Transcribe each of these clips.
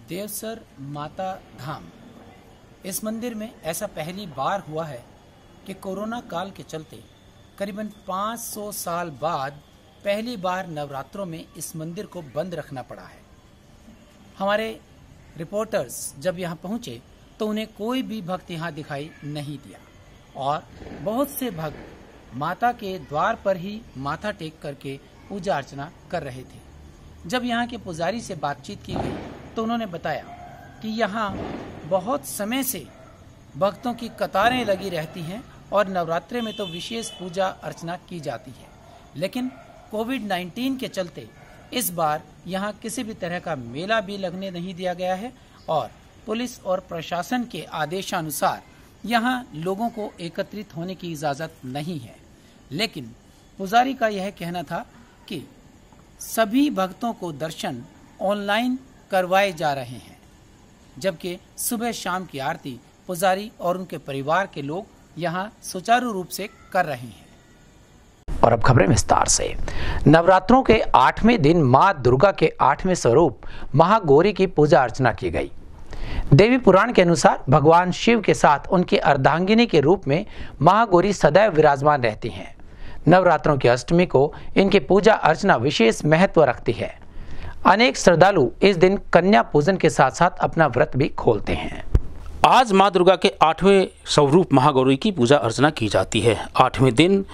देवसर माता धाम। इस मंदिर में ऐसा पहली बार हुआ है कि कोरोना काल के चलते करीबन 500 साल बाद पहली बार नवरात्रों में इस मंदिर को बंद रखना पड़ा है। हमारे रिपोर्टर्स जब यहाँ पहुँचे तो उन्हें कोई भी भक्त यहाँ दिखाई नहीं दिया और बहुत से भक्त माता के द्वार पर ही माथा टेक करके पूजा अर्चना कर रहे थे। जब यहाँ के पुजारी से बातचीत की गई तो उन्होंने बताया कि यहाँ बहुत समय से भक्तों की कतारें लगी रहती हैं और नवरात्रे में तो विशेष पूजा अर्चना की जाती है, लेकिन कोविड-19 के चलते इस बार यहाँ किसी भी तरह का मेला भी लगने नहीं दिया गया है और पुलिस और प्रशासन के आदेशानुसार यहाँ लोगों को एकत्रित होने की इजाजत नहीं है। लेकिन पुजारी का यह कहना था कि सभी भक्तों को दर्शन ऑनलाइन करवाए जा रहे हैं, जबकि सुबह शाम की आरती पुजारी और उनके परिवार के लोग यहाँ सुचारू रूप से कर रहे हैं। और अब खबरें विस्तार से। नवरात्रों के 8वें दिन मां दुर्गा के 8वें स्वरूप महागौरी की पूजा अर्चना की गई। देवी पुराण के अनुसार भगवान शिव के साथ उनकी अर्धांगिनी के रूप में महागौरी सदैव विराजमान रहती हैं। नवरात्रों की अष्टमी को इनकी पूजा अर्चना विशेष महत्व रखती है। अनेक श्रद्धालु इस दिन कन्या पूजन के साथ साथ अपना व्रत भी खोलते हैं। आज मां दुर्गा के 8वें स्वरूप महागौरी की पूजा अर्चना की जाती है। 8वें दिन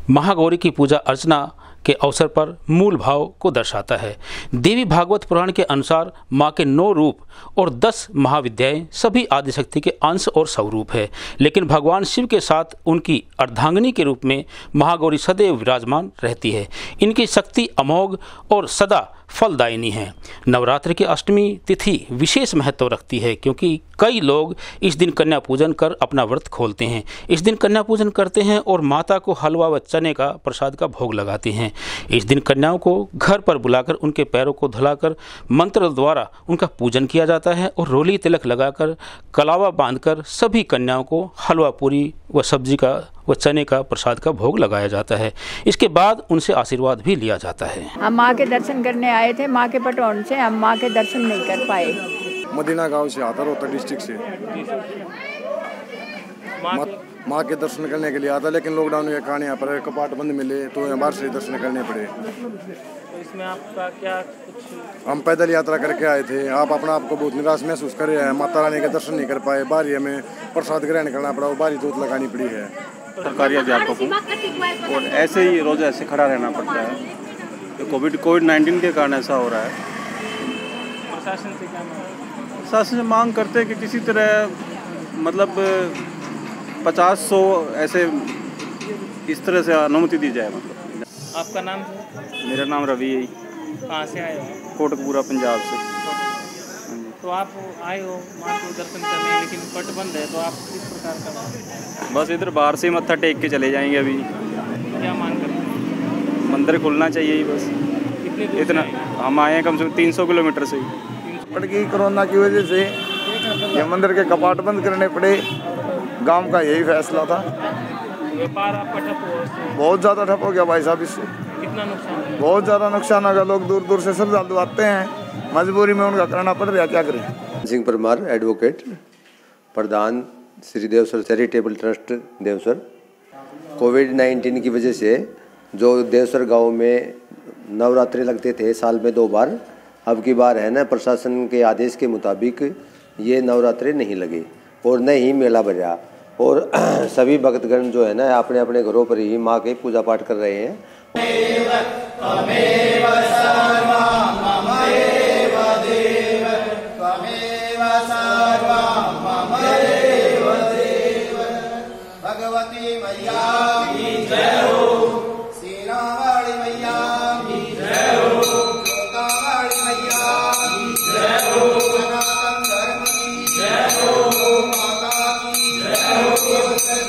महागौरी की पूजा अर्चना के अवसर पर मूल भाव को दर्शाता है। देवी भागवत पुराण के अनुसार मां के 9 रूप और 10 महाविद्याएं सभी आदिशक्ति के अंश और स्वरूप है, लेकिन भगवान शिव के साथ उनकी अर्धांगिनी के रूप में महागौरी सदैव विराजमान रहती है। इनकी शक्ति अमोघ और सदा फलदायिनी है। नवरात्र की अष्टमी तिथि विशेष महत्व रखती है क्योंकि कई लोग इस दिन कन्या पूजन कर अपना व्रत खोलते हैं। इस दिन कन्या पूजन करते हैं और माता को हलवा व चने का प्रसाद का भोग लगाते हैं। इस दिन कन्याओं को घर पर बुलाकर उनके पैरों को धुलाकर मंत्र द्वारा उनका पूजन किया जाता है और रोली तिलक लगाकर कलावा बांधकर सभी कन्याओं को हलवा पूरी व सब्जी का व चने का प्रसाद का भोग लगाया जाता है। इसके बाद उनसे आशीर्वाद भी लिया जाता है। हम माँ के दर्शन करने आए थे, माँ के पटौन से हम माँ के दर्शन नहीं कर पाए। मदीना गांव से आता, रोहतक डिस्ट्रिक्ट से माँ के दर्शन करने के लिए आता, लेकिन लॉकडाउन के कारण यहाँ पर कपाट बंद मिले तो यहाँ बाहर से दर्शन करने पड़े। तो इसमें आपका क्या कुछ? हम पैदल यात्रा करके आए थे। आप अपना आपको बहुत निराश महसूस कर रहे हैं। माता रानी के दर्शन नहीं कर पाए। बारी हमें प्रसाद ग्रहण करना पड़ा, बारी दूध लगानी पड़ी है। सरकारी अध्यापकों को और ऐसे ही रोज ऐसे खड़ा रहना पड़ता है। तो कोविड-19 के कारण ऐसा हो रहा है। प्रशासन से क्या मांग? प्रशासन से मांग करते हैं कि किसी तरह मतलब 50-100 ऐसे इस तरह से अनुमति दी जाए। मतलब आपका नाम है? मेरा नाम रवि है। कहाँ से आए हो? कोटकपूरा पंजाब से। तो आप आए हो माँ के दर्शन करने, लेकिन पट बंद है, तो आप किस प्रकार का? बस इधर बाहर से मत्था टेक के चले जाएंगे। अभी क्या मांग करते हैं? मंदिर खुलना चाहिए ही बस। कितने दूर इतना हम आए हैं कम से कम 300 किलोमीटर से। कोरोना की वजह से ये मंदिर के कपाट बंद करने पड़े। गांव का यही फैसला था। व्यापार आपका ठप हो? बहुत ज़्यादा ठप हो गया भाई साहब। इससे कितना नुकसान? बहुत ज़्यादा नुकसान होगा। लोग दूर दूर से श्रद्धालु आते हैं, मजबूरी में उनका करना पड़ रहा है, क्या करें। सिंह परमार, एडवोकेट, प्रधान श्री देवसर चैरिटेबल ट्रस्ट देवसर। कोविड-19 की वजह से जो देवसर गांव में नवरात्रि लगते थे साल में 2 बार, अब की बार है ना प्रशासन के आदेश के मुताबिक ये नवरात्रि नहीं लगे और न ही मेला बजा और सभी भक्तगण जो है ना अपने अपने घरों पर ही माँ के पूजा पाठ कर रहे हैं। भगवती मैया की जय हो, सीना वाली मैया की जय हो, जोता वाली मैया की जय हो, सनातन धर्म की जय हो, माता की जय हो,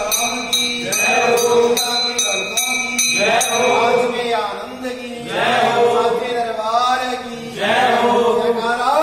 राम की जय हो, की कल्पों की जय हो, आज के आनंद की जय हो, आपके दरबार की जय हो, आपका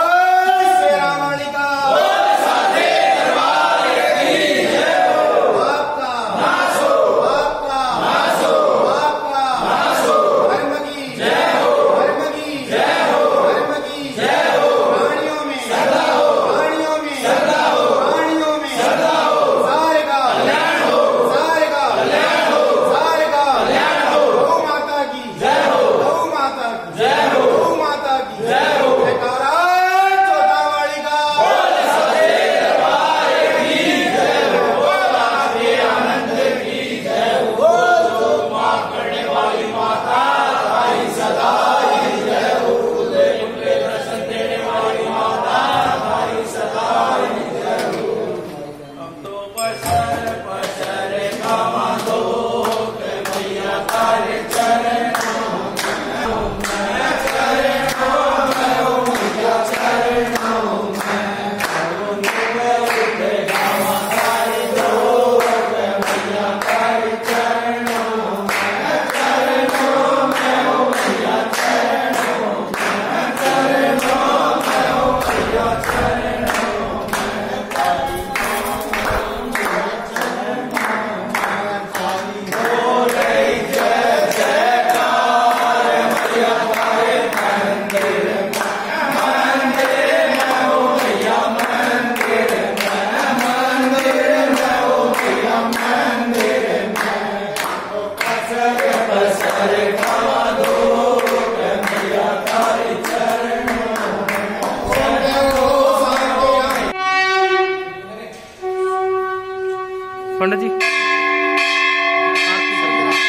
पंडित जी आरती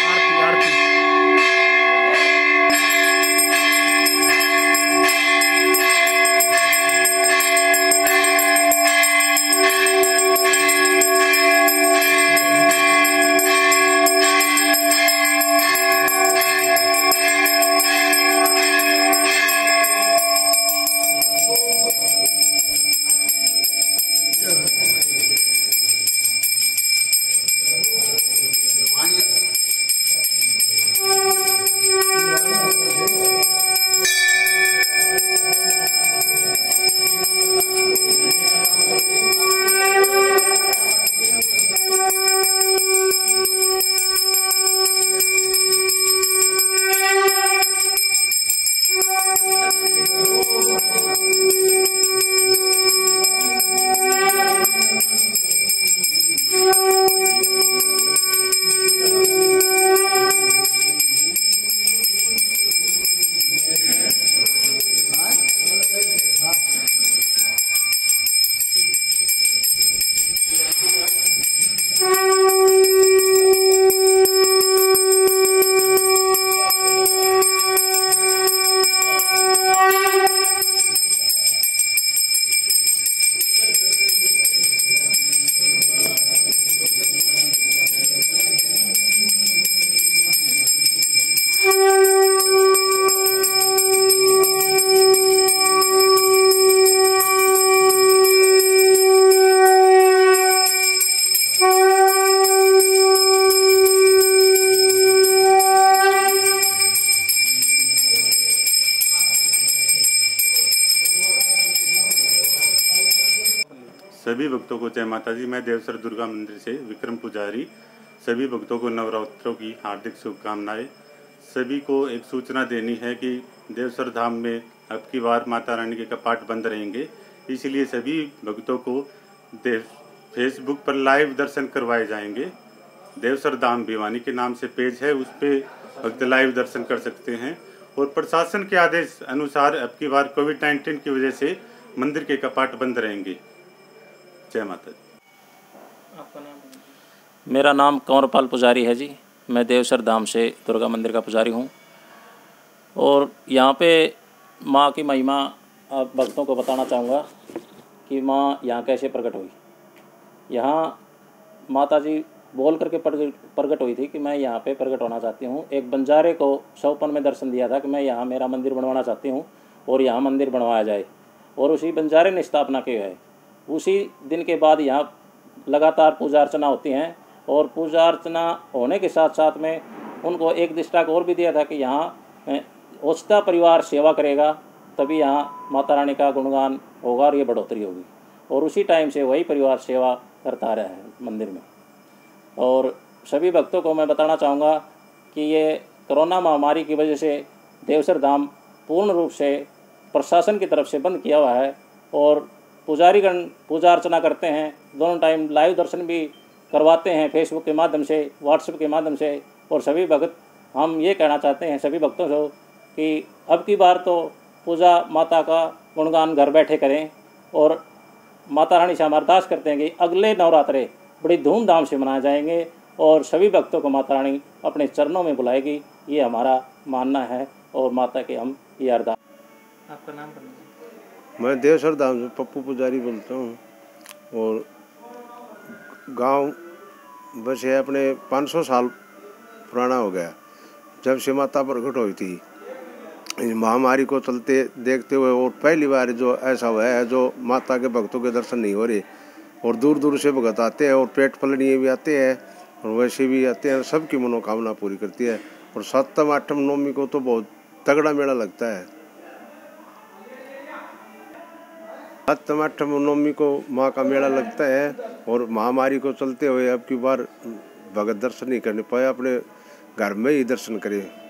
आरती आरती सभी भक्तों को जय माता दी। मैं देवसर दुर्गा मंदिर से विक्रम पुजारी। सभी भक्तों को नवरात्रों की हार्दिक शुभकामनाएं। सभी को एक सूचना देनी है कि देवसर धाम में अब की बार माता रानी के कपाट बंद रहेंगे, इसलिए सभी भक्तों को फेसबुक पर लाइव दर्शन करवाए जाएंगे। देवसर धाम भिवानी के नाम से पेज है, उस पे भक्त लाइव दर्शन कर सकते हैं। और प्रशासन के आदेश अनुसार अब की बार कोविड-19 की वजह से मंदिर के कपाट बंद रहेंगे। जय माता दी। आपका नाम? मेरा नाम कंवरपाल पुजारी है जी। मैं देवसर धाम से दुर्गा मंदिर का पुजारी हूँ और यहाँ पे माँ की महिमा आप भक्तों को बताना चाहूँगा कि माँ यहाँ कैसे प्रकट हुई। यहाँ माता जी बोल करके प्रकट हुई थी कि मैं यहाँ पे प्रकट होना चाहती हूँ। एक बंजारे को सौपन में दर्शन दिया था कि मैं यहाँ मेरा मंदिर बनवाना चाहती हूँ और यहाँ मंदिर बनवाया जाए, और उसी बंजारे ने स्थापना की है। उसी दिन के बाद यहाँ लगातार पूजा अर्चना होती हैं, और पूजा अर्चना होने के साथ साथ में उनको एक दृष्टांत और भी दिया था कि यहाँ ओछता परिवार सेवा करेगा तभी यहाँ माता रानी का गुणगान होगा और ये बढ़ोतरी होगी। और उसी टाइम से वही परिवार सेवा करता रहा है मंदिर में। और सभी भक्तों को मैं बताना चाहूँगा कि ये कोरोना महामारी की वजह से देवसर धाम पूर्ण रूप से प्रशासन की तरफ से बंद किया हुआ है, और पुजारीगण पूजा अर्चना करते हैं, दोनों टाइम लाइव दर्शन भी करवाते हैं फेसबुक के माध्यम से, व्हाट्सएप के माध्यम से। और सभी भक्त हम ये कहना चाहते हैं सभी भक्तों से कि अब की बार तो पूजा माता का गुणगान घर बैठे करें, और माता रानी से हम अरदास करते हैं कि अगले नवरात्रे बड़ी धूमधाम से मनाए जाएंगे और सभी भक्तों को माता रानी अपने चरणों में बुलाएगी। ये हमारा मानना है और माता के हम ये अरदास। आपका नाम? मैं देवसर धाम से पप्पू पुजारी बोलता हूँ, और गांव बस है अपने 500 साल पुराना हो गया जब से माता प्रकट हुई थी। इस महामारी को चलते देखते हुए और पहली बार जो ऐसा हुआ है जो माता के भक्तों के दर्शन नहीं हो रहे, और दूर दूर से भगत आते हैं, और पेट पलनिए भी आते हैं और वैसे भी आते हैं, सबकी मनोकामना पूरी करती है। और 7म 8म नवमी को तो बहुत तगड़ा मेला लगता है। 7म 8म नवमी को माँ का मेला लगता है, और महामारी को चलते हुए अब की बार भगत दर्शन नहीं करने पाए, अपने घर में ही दर्शन करें।